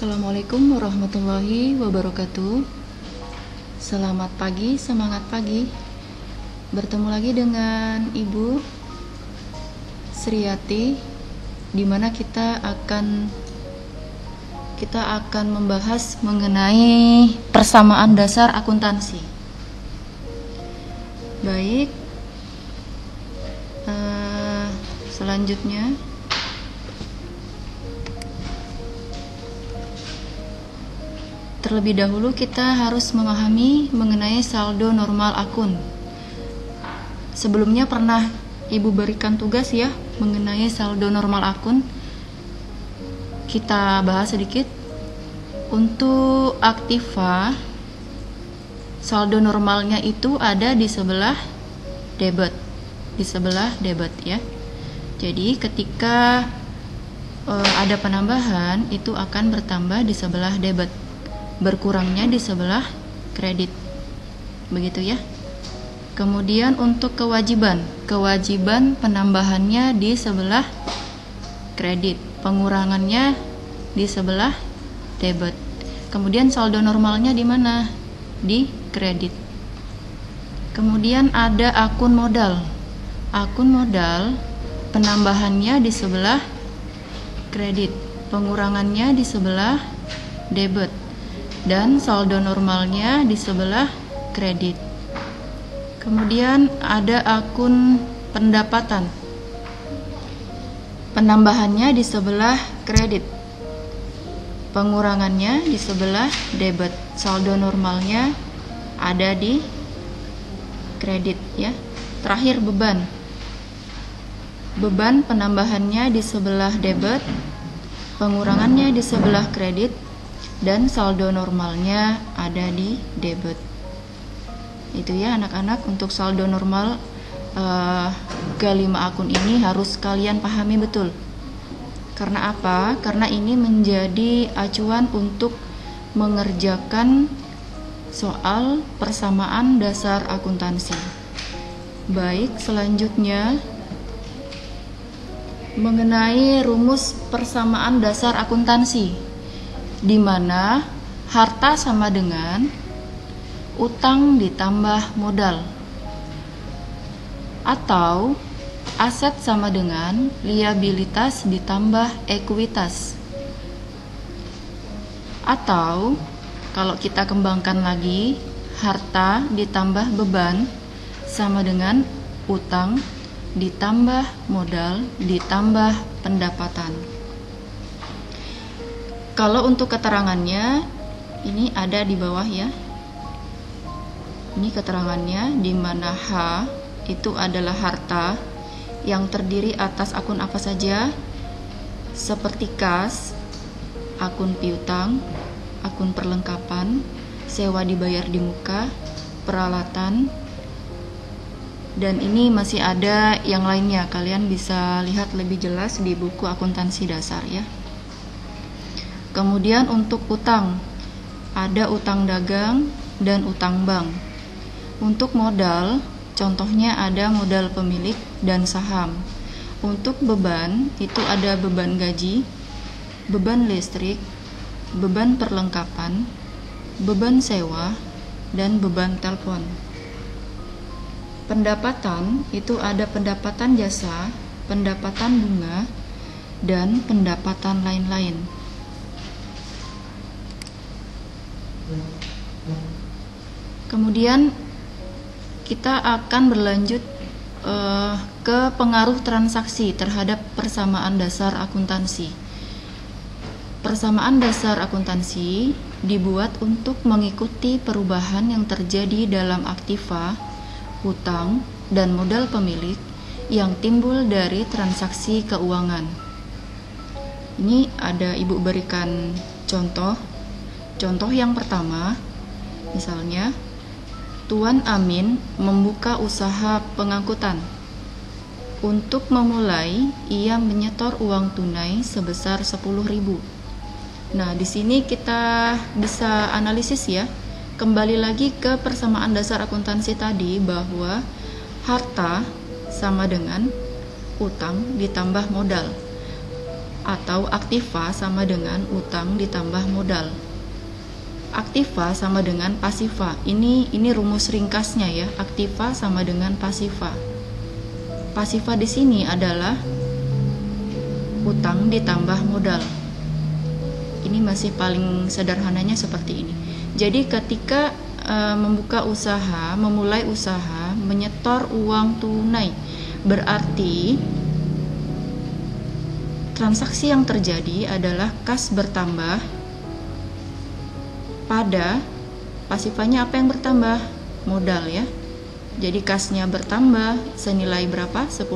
Assalamualaikum warahmatullahi wabarakatuh. Selamat pagi, semangat pagi. Bertemu lagi dengan Ibu Sriati, di mana kita akan membahas mengenai persamaan dasar akuntansi. Baik, selanjutnya terlebih dahulu kita harus memahami mengenai saldo normal akun. Sebelumnya pernah Ibu berikan tugas ya mengenai saldo normal akun. Kita bahas sedikit. Untuk aktiva, saldo normalnya itu ada di sebelah debit. Ya. Jadi ketika ada penambahan itu akan bertambah di sebelah debit, berkurangnya di sebelah kredit, begitu ya. Kemudian untuk kewajiban penambahannya di sebelah kredit, pengurangannya di sebelah debit. Kemudian saldo normalnya di mana? Di kredit. Kemudian ada akun modal penambahannya di sebelah kredit, pengurangannya di sebelah debit, dan saldo normalnya di sebelah kredit. Kemudian ada akun pendapatan, penambahannya di sebelah kredit, pengurangannya di sebelah debit, saldo normalnya ada di kredit ya. Terakhir beban penambahannya di sebelah debit, pengurangannya di sebelah kredit, dan saldo normalnya ada di debit. Itu ya anak-anak, untuk saldo normal K5 akun ini harus kalian pahami betul. Karena apa? Karena ini menjadi acuan untuk mengerjakan soal persamaan dasar akuntansi. Baik, selanjutnya mengenai rumus persamaan dasar akuntansi, di mana harta sama dengan utang ditambah modal, atau aset sama dengan liabilitas ditambah ekuitas, atau kalau kita kembangkan lagi, harta ditambah beban sama dengan utang ditambah modal ditambah pendapatan. Kalau untuk keterangannya ini ada di bawah ya. Ini keterangannya, di mana H itu adalah harta yang terdiri atas akun apa saja, seperti kas, akun piutang, akun perlengkapan, sewa dibayar di muka, peralatan, dan ini masih ada yang lainnya. Kalian bisa lihat lebih jelas di buku akuntansi dasar ya. Kemudian untuk utang, ada utang dagang dan utang bank. Untuk modal, contohnya ada modal pemilik dan saham. Untuk beban, itu ada beban gaji, beban listrik, beban perlengkapan, beban sewa, dan beban telepon. Pendapatan, itu ada pendapatan jasa, pendapatan bunga, dan pendapatan lain-lain. Kemudian kita akan berlanjut ke pengaruh transaksi terhadap persamaan dasar akuntansi. Persamaan dasar akuntansi dibuat untuk mengikuti perubahan yang terjadi dalam aktiva, hutang, dan modal pemilik yang timbul dari transaksi keuangan. Ini ada Ibu berikan contoh. Contoh yang pertama, misalnya Tuan Amin membuka usaha pengangkutan. Untuk memulai, ia menyetor uang tunai sebesar 10.000. Nah, di sini kita bisa analisis ya. Kembali lagi ke persamaan dasar akuntansi tadi, bahwa harta sama dengan utang ditambah modal. atau aktiva sama dengan utang ditambah modal. Aktiva sama dengan pasiva. Ini rumus ringkasnya ya. Aktiva sama dengan pasiva. Pasiva di sini adalah utang ditambah modal. Ini masih paling sederhananya seperti ini. Jadi ketika membuka usaha, memulai usaha, menyetor uang tunai, berarti transaksi yang terjadi adalah kas bertambah pada pasifanya. Apa yang bertambah? Modal ya. Jadi kasnya bertambah senilai berapa? 10.000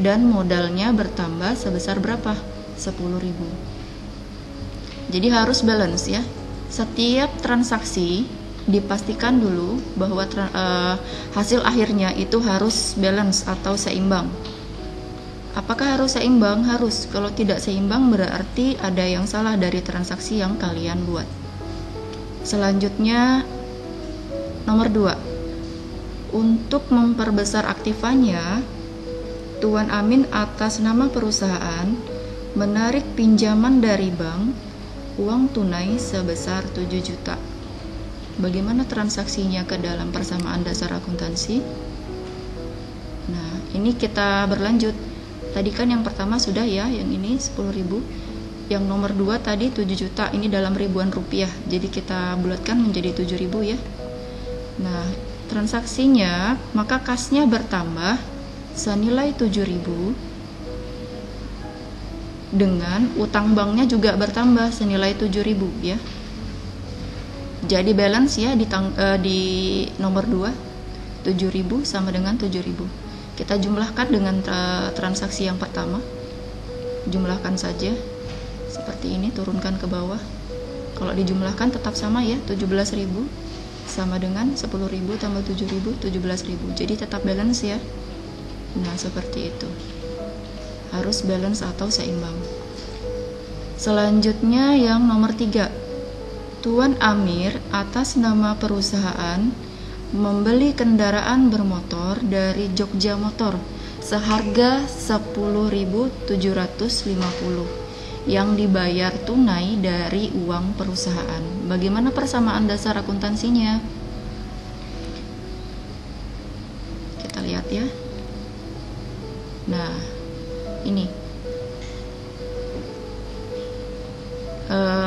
dan modalnya bertambah sebesar berapa? 10.000. Jadi harus balance ya. Setiap transaksi dipastikan dulu bahwa hasil akhirnya itu harus balance atau seimbang. Apakah harus seimbang? Harus. Kalau tidak seimbang berarti ada yang salah dari transaksi yang kalian buat. Selanjutnya nomor 2. Untuk memperbesar aktivanya, Tuan Amin atas nama perusahaan menarik pinjaman dari bank uang tunai sebesar 7 juta. Bagaimana transaksinya ke dalam persamaan dasar akuntansi? Nah, ini kita berlanjut. Tadi kan yang pertama sudah ya, yang ini 10.000. Yang nomor 2 tadi 7 juta, ini dalam ribuan rupiah. Jadi kita bulatkan menjadi 7.000 ya. Nah, transaksinya maka kasnya bertambah senilai 7.000 dengan utang banknya juga bertambah senilai 7.000 ya. Jadi balance ya di nomor 2 7.000 sama dengan 7.000. Kita jumlahkan dengan transaksi yang pertama. Jumlahkan saja seperti ini, turunkan ke bawah. Kalau dijumlahkan tetap sama ya, 17.000 sama dengan 10.000 tambah 7.000, 17.000. Jadi tetap balance ya. Nah, seperti itu. Harus balance atau seimbang. Selanjutnya yang nomor 3. Tuan Amir atas nama perusahaan membeli kendaraan bermotor dari Jogja Motor seharga 10.750 yang dibayar tunai dari uang perusahaan. Bagaimana persamaan dasar akuntansinya? Kita lihat ya. Nah, ini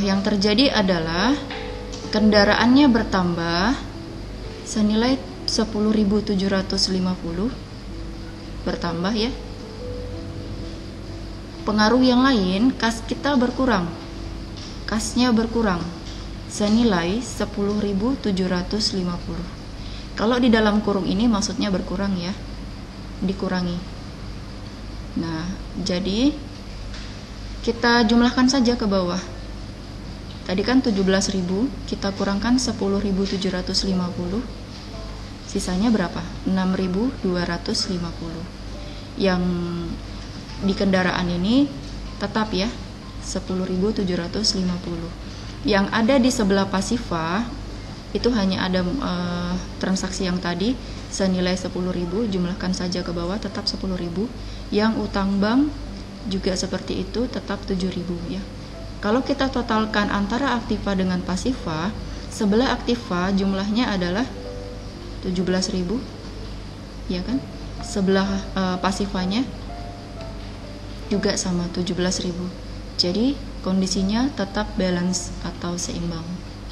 yang terjadi adalah kendaraannya bertambah senilai 10.750 bertambah ya. Pengaruh yang lain, kas kita berkurang. Kasnya berkurang senilai 10.750. Kalau di dalam kurung ini maksudnya berkurang ya, dikurangi. Nah, jadi kita jumlahkan saja ke bawah. Tadi kan 17.000, kita kurangkan 10.750. Sisanya berapa? 6.250. Yang di kendaraan ini tetap ya 10.750. Yang ada di sebelah pasiva itu hanya ada transaksi yang tadi senilai 10.000, jumlahkan saja ke bawah tetap 10.000. Yang utang bank juga seperti itu, tetap 7.000 ya. Kalau kita totalkan antara aktiva dengan pasiva, sebelah aktiva jumlahnya adalah 17.000 ya kan, sebelah pasivanya juga sama 17.000. Jadi kondisinya tetap balance atau seimbang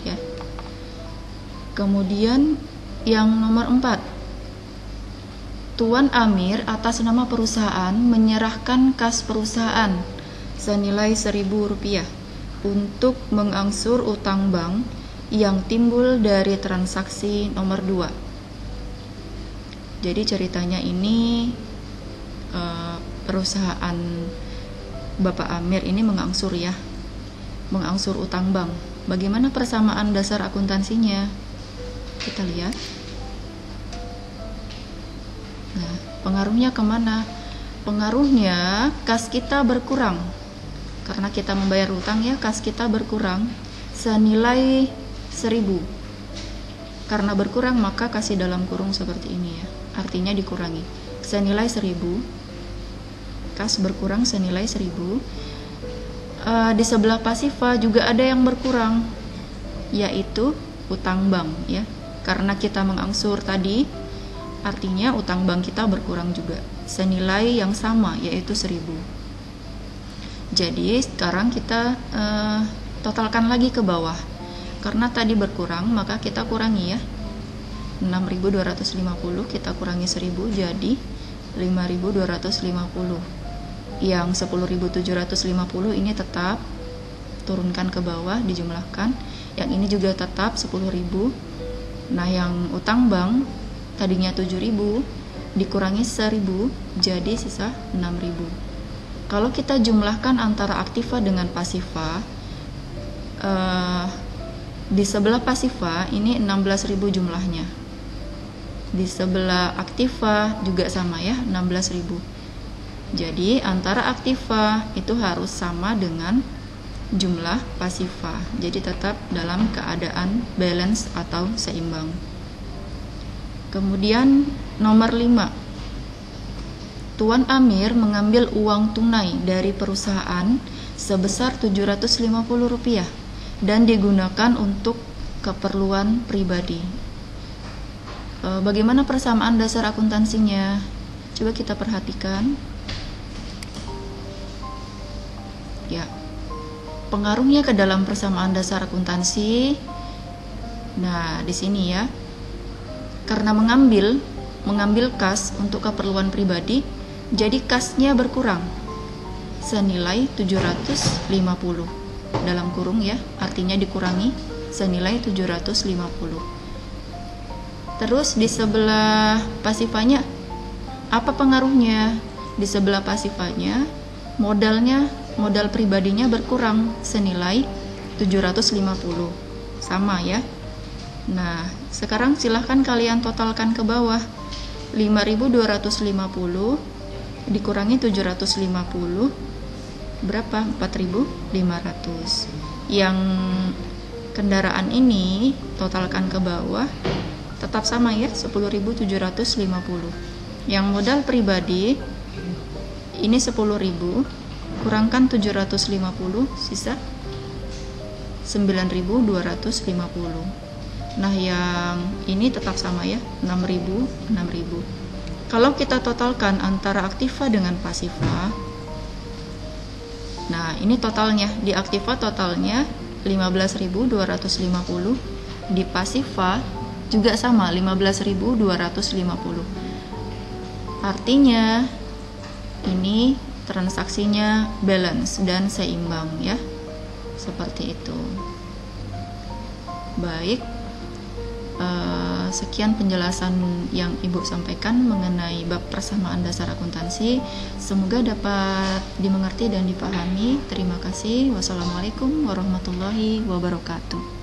ya. Kemudian yang nomor 4, Tuan Amir atas nama perusahaan menyerahkan kas perusahaan senilai 1.000 rupiah untuk mengangsur utang bank yang timbul dari transaksi nomor 2. Jadi ceritanya ini perusahaan Bapak Amir ini mengangsur ya, mengangsur utang bank. Bagaimana persamaan dasar akuntansinya? Kita lihat. Nah, pengaruhnya kemana? Pengaruhnya kas kita berkurang. Karena kita membayar utang ya, kas kita berkurang senilai 1.000. Karena berkurang maka kasih dalam kurung seperti ini ya. Artinya dikurangi. Senilai 1.000. kas berkurang senilai 1.000. Di sebelah pasifa juga ada yang berkurang, yaitu utang bank ya. Karena kita mengangsur tadi, artinya utang bank kita berkurang juga senilai yang sama, yaitu 1.000. Jadi sekarang kita totalkan lagi ke bawah. Karena tadi berkurang, maka kita kurangi ya. 6.250 kita kurangi 1.000 jadi 5.250. Yang 10.750 ini tetap turunkan ke bawah, dijumlahkan. Yang ini juga tetap 10.000. Nah, yang utang bank tadinya 7.000 dikurangi 1.000 jadi sisa 6.000. Kalau kita jumlahkan antara aktiva dengan pasiva, di sebelah pasiva ini 16.000 jumlahnya. Di sebelah aktiva juga sama ya, 16.000. Jadi antara aktiva itu harus sama dengan jumlah pasiva. Jadi tetap dalam keadaan balance atau seimbang. Kemudian nomor 5. Tuan Amir mengambil uang tunai dari perusahaan sebesar Rp750 dan digunakan untuk keperluan pribadi. Bagaimana persamaan dasar akuntansinya? Coba kita perhatikan. Ya, pengaruhnya ke dalam persamaan dasar akuntansi. Nah, di sini ya, karena mengambil kas untuk keperluan pribadi, jadi kasnya berkurang senilai 750 dalam kurung ya, artinya dikurangi senilai 750. Terus di sebelah pasifanya apa pengaruhnya? Di sebelah pasifanya modal pribadinya berkurang senilai 750. Sama ya. Nah, sekarang silahkan kalian totalkan ke bawah. 5.250 dikurangi 750 berapa? 4.500. Yang kendaraan ini totalkan ke bawah tetap sama ya, 10.750. Yang modal pribadi ini 10.000 kurangkan 750 sisa 9.250. Nah, yang ini tetap sama ya, 6.000. Kalau kita totalkan antara aktiva dengan pasiva, nah ini totalnya, di aktiva totalnya 15.250, di pasiva juga sama 15.250. Artinya ini transaksinya balance dan seimbang ya, seperti itu. Baik, sekian penjelasan yang Ibu sampaikan mengenai bab persamaan dasar akuntansi. Semoga dapat dimengerti dan dipahami. Terima kasih. Wassalamualaikum warahmatullahi wabarakatuh.